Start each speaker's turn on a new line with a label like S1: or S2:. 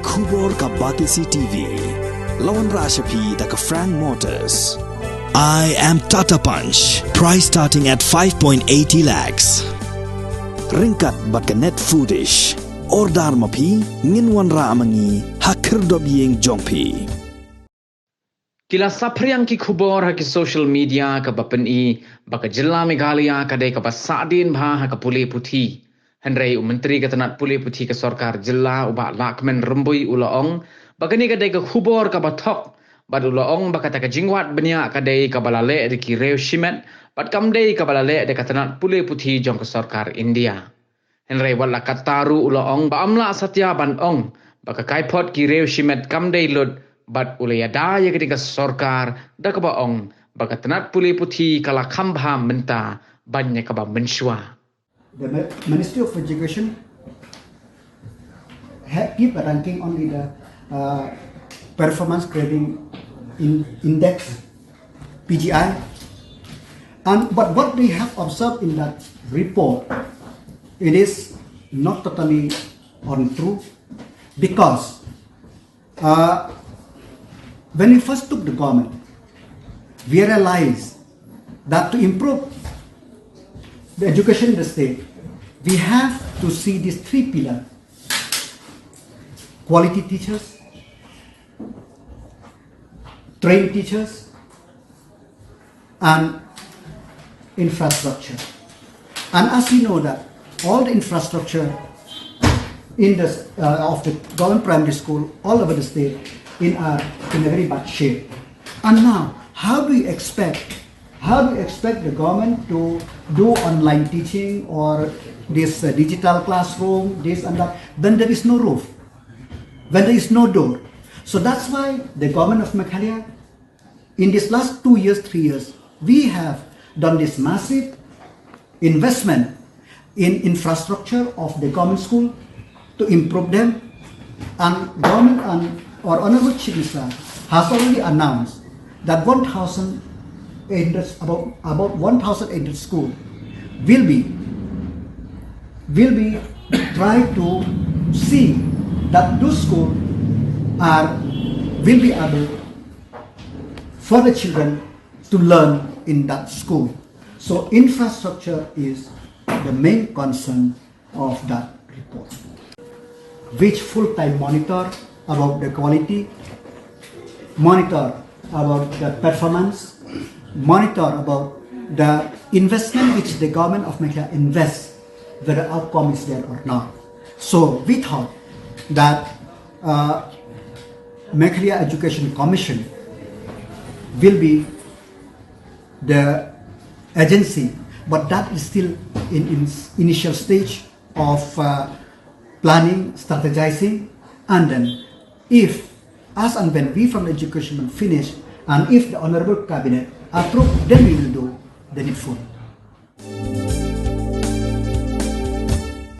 S1: Kubor ka Batisi TV. Lawan Rashapi da ka Frank Motors. I am Tata Punch. Price starting at 5.80 lakhs. Ringkat bat ka net foodish. Ordar mapi nginwan ra amangi hakir dobyeng jongpi.
S2: Kila sapriang ki khubor ha ki social media ka bapeni baka jilla Meghalaya kadai ka Sahdien bha ha ka Pule Puthi. Henry Menteri Ketanat Pule Puthi ke Sarkar Jilla uba Lahkmen Rymbui ulaong baka ni kadai ka khubor ka bathok bad ulaong baka ta ka jingwat benya kadai ka balale de ki rew shimet bad kamdei ka balale de Ketanat Pule Puthi jong ke Sarkar India. Henry wala kataru ulaong ba amla satya ban ong baka kaipot ki rew shimet kamdei lud bat ulaya daya ketika Sarkar da ka baong baka Ketanat Pule Puthi kala khambha menta banyak ka ba menshwa.
S3: The Ministry of Education keep ranking only the performance grading index PGI, but what we have observed in that report, it is not totally untrue, because when we first took the government, we realized that to improve the education in the state, we have to see these three pillars: quality teachers, trained teachers, and infrastructure. And as we know that all the infrastructure in the of the government primary school all over the state in a very bad shape. And now, how do you expect the government to do online teaching or this digital classroom, this and that, when there is no roof, when there is no door? So that's why the government of Meghalaya, in these last 2 years, 3 years, we have done this massive investment in infrastructure of the government school to improve them. And government and our Honorable Chief Minister has already announced that about 1,800 schools will be try to see that those schools will be able for the children to learn in that school. So infrastructure is the main concern of that report, which full-time monitor about the quality, monitor about the performance, monitor about the investment which the government of Meghalaya invests, whether outcome is there or not. So we thought that Meghalaya Education Commission will be the agency, but that is still in initial stage of planning, strategizing, and then if, as and when we from the education will finish, and if the Honorable Cabinet approve, then we will do the needful.